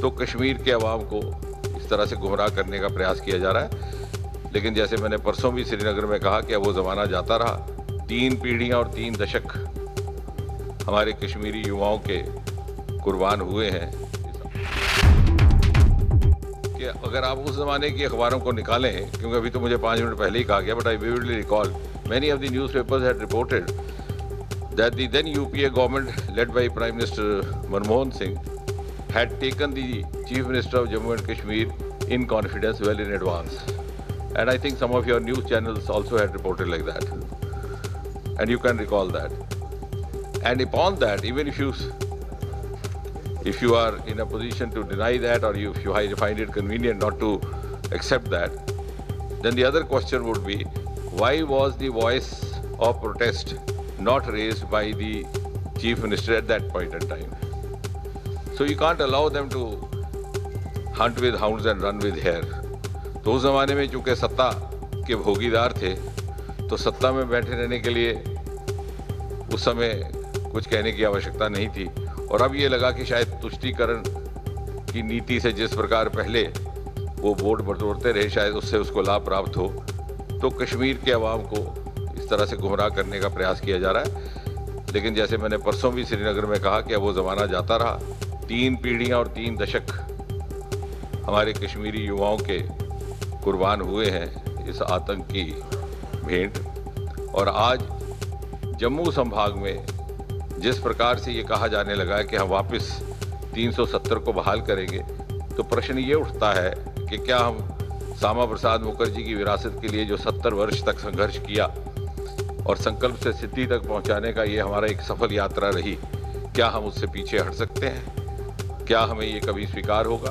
तो कश्मीर के अवाम को इस तरह से गुमराह करने का प्रयास किया जा रहा है। लेकिन जैसे मैंने परसों भी श्रीनगर में कहा कि अब वो ज़माना जाता रहा। 3 पीढ़ियाँ और 3 दशक हमारे कश्मीरी युवाओं के कुर्बान हुए हैं कि अगर आप उस ज़माने की अखबारों को निकालें, क्योंकि अभी तो मुझे 5 मिनट पहले ही कहा गया, but I vividly recall many of the newspapers had reported that the then UPA government led by Prime Minister Manmohan Singh had taken the Chief Minister of Jammu and Kashmir in confidence well in advance. And I think some of your news channels also had reported like that. And you can recall that. And upon that, even if you are in a position to deny that, or if you find it convenient not to accept that, then the other question would be, why was the voice of protest not raised by the Chief Minister at that point in time? So you can't allow them to hunt with hounds and run with hare. तो उस ज़माने में चूँकि सत्ता के भोगीदार थे, तो सत्ता में बैठे रहने के लिए उस समय कुछ कहने की आवश्यकता नहीं थी। और अब ये लगा कि शायद तुष्टीकरण की नीति से जिस प्रकार पहले वो वोट बटोरते रहे, शायद उससे उसको लाभ प्राप्त हो। तो कश्मीर के अवाम को इस तरह से गुमराह करने का प्रयास किया जा रहा है। लेकिन जैसे मैंने परसों भी श्रीनगर में कहा कि अब वो ज़माना जाता रहा। 3 पीढ़ियाँ और 3 दशक हमारे कश्मीरी युवाओं के कुर्बान हुए हैं इस आतंक की भेंट। और आज जम्मू संभाग में जिस प्रकार से ये कहा जाने लगा है कि हम वापस 370 को बहाल करेंगे, तो प्रश्न ये उठता है कि क्या हम श्यामा प्रसाद मुखर्जी की विरासत के लिए जो 70 वर्ष तक संघर्ष किया और संकल्प से सिद्धि तक पहुंचाने का ये हमारा एक सफल यात्रा रही, क्या हम उससे पीछे हट सकते हैं? क्या हमें ये कभी स्वीकार होगा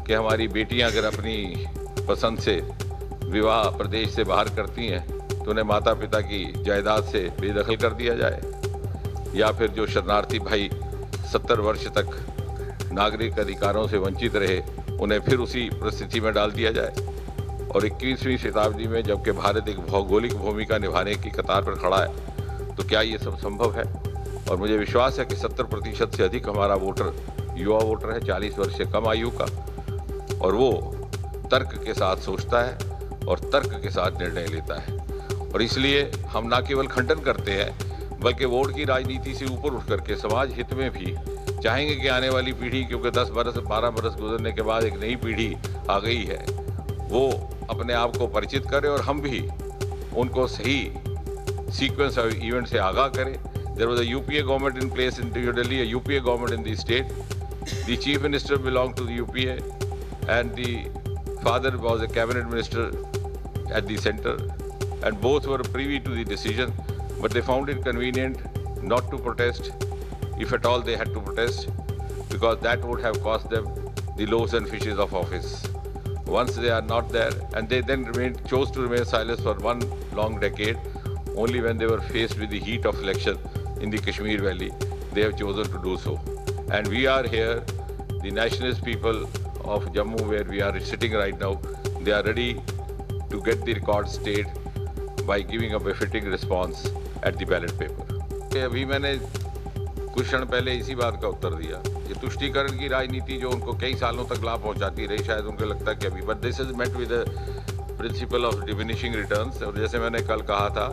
कि हमारी बेटियां अगर अपनी पसंद से विवाह प्रदेश से बाहर करती हैं तो उन्हें माता पिता की जायदाद से बेदखल कर दिया जाए, या फिर जो शरणार्थी भाई 70 वर्ष तक नागरिक अधिकारों से वंचित रहे उन्हें फिर उसी परिस्थिति में डाल दिया जाए? और 21वीं शताब्दी में जबकि भारत एक भौगोलिक भूमिका निभाने की कतार पर खड़ा है, तो क्या ये सब संभव है? और मुझे विश्वास है कि 70% से अधिक हमारा वोटर युवा वोटर है, 40 वर्ष से कम आयु का, और वो तर्क के साथ सोचता है और तर्क के साथ निर्णय लेता है। और इसलिए हम न केवल खंडन करते हैं, बल्कि वोट की राजनीति से ऊपर उठ करके समाज हित में भी चाहेंगे कि आने वाली पीढ़ी, क्योंकि 10 बरस 12 बरस गुजरने के बाद एक नई पीढ़ी आ गई है, वो अपने आप को परिचित करे और हम भी उनको सही सीक्वेंस ऑफ इवेंट से आगाह करें। There was a UPA government in place in New Delhi, a UPA government in the state, the chief minister belong to the UPA and the father was a cabinet minister at the center, and both were privy to the decision, but they found it convenient not to protest, if at all they had to protest, because that would have cost them the loaves and fishes of office. Once they are not there, and they then chose to remain silent for one long decade, only when they were faced with the heat of election in the Kashmir Valley, they have chosen to do so. And we are here, the nationalist people of Jammu, where we are sitting right now, they are ready to get the record stayed by giving a befitting response at the ballot paper. अभी मैंने कुछ क्षण पहले इसी बात का उत्तर दिया। ये तुष्टीकरण की राजनीति जो उनको कई सालों तक लाभ पहुंचाती रही, शायद उनको लगता है कि अभी, but this is met with the principle of diminishing returns. और जैसे मैंने कल कहा था,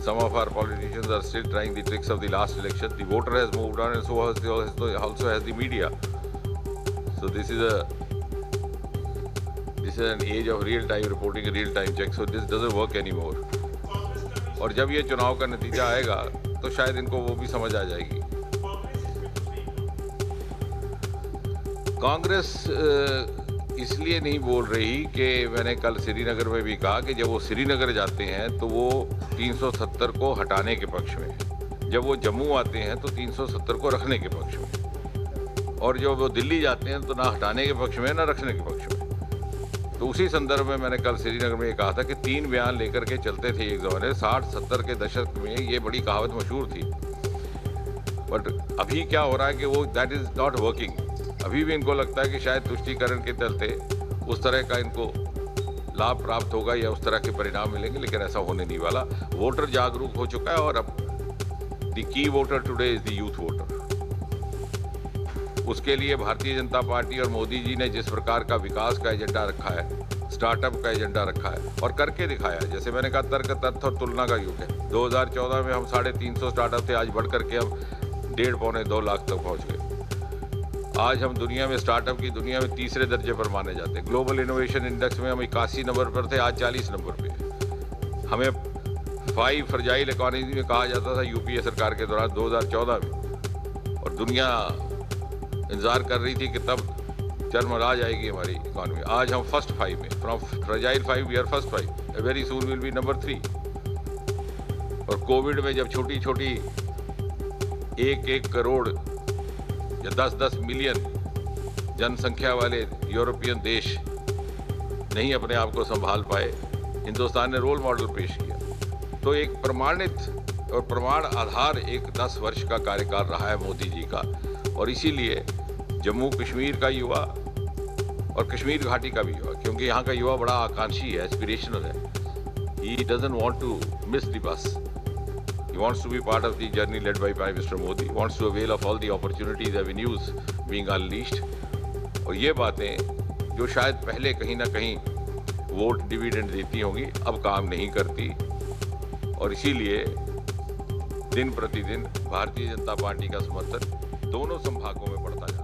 some of our politicians are still trying the tricks of the last election. The voter has moved on, and so also has the media. So this is an age of real time reporting, a real time check. So this doesn't work anymore. और जब ये चुनाव का नतीजा आएगा तो शायद इनको वो भी समझ आ जाएगी। कांग्रेस इसलिए नहीं बोल रही कि मैंने कल श्रीनगर में भी कहा कि जब वो श्रीनगर जाते हैं तो वो 370 को हटाने के पक्ष में, जब वो जम्मू आते हैं तो 370 को रखने के पक्ष में, और जब वो दिल्ली जाते हैं तो ना हटाने के पक्ष में ना रखने के पक्ष में। तो उसी संदर्भ में मैंने कल श्रीनगर में ये कहा था कि 3 बयान लेकर के चलते थे एक ज़माने 60-70 के दशक में, ये बड़ी कहावत मशहूर थी। बट अभी क्या हो रहा है कि वो दैट इज़ नॉट वर्किंग। अभी भी इनको लगता है कि शायद तुष्टीकरण के चलते उस तरह का इनको लाभ प्राप्त होगा या उस तरह के परिणाम मिलेंगे, लेकिन ऐसा होने नहीं वाला। वोटर जागरूक हो चुका है और अब the key voter today is the youth voter. उसके लिए भारतीय जनता पार्टी और मोदी जी ने जिस प्रकार का विकास का एजेंडा रखा है, स्टार्टअप का एजेंडा रखा है और करके दिखाया है। जैसे मैंने कहा, तर्क तथ्य और तुलना का युग है। 2014 में हम 350 स्टार्टअप थे, आज बढ़ करके हम 1.5-2 लाख तक पहुंच गए। आज हम दुनिया में, स्टार्टअप की दुनिया में तीसरे दर्जे पर माने जाते हैं। ग्लोबल इनोवेशन इंडेक्स में हम 81 नंबर पर थे, आज 40 नंबर पे। हमें 5 फ्रजाइल इकोनॉमी में कहा जाता था यूपीए सरकार के दौरान 2014 में, और दुनिया इंतजार कर रही थी कि तब चरमरा जाएगी हमारी इकॉनमी। आज हम फर्स्ट 5 में, from fragile 5 we are first 5, very soon will be number 3। और कोविड में जब छोटी छोटी 1-1 करोड़ या 10-10 मिलियन जनसंख्या वाले यूरोपियन देश नहीं अपने आप को संभाल पाए, हिंदुस्तान ने रोल मॉडल पेश किया। तो एक प्रमाणित और प्रमाण आधार एक 10 वर्ष का कार्यकाल रहा है मोदी जी का, और इसीलिए जम्मू कश्मीर का युवा और कश्मीर घाटी का भी युवा, क्योंकि यहाँ का युवा बड़ा आकांक्षी है, एस्पिरेशनल है। He doesn't want to miss the bus. He wants to be part of the journey led by Prime Minister Modi. He wants to avail of all the opportunities, avenues being unleashed. और ये बातें जो शायद पहले कहीं ना कहीं vote dividend देती होंगी, अब काम नहीं करती, और इसीलिए दिन प्रतिदिन भारतीय जनता पार्टी का समर्थन दोनों संभागों में बढ़ता है।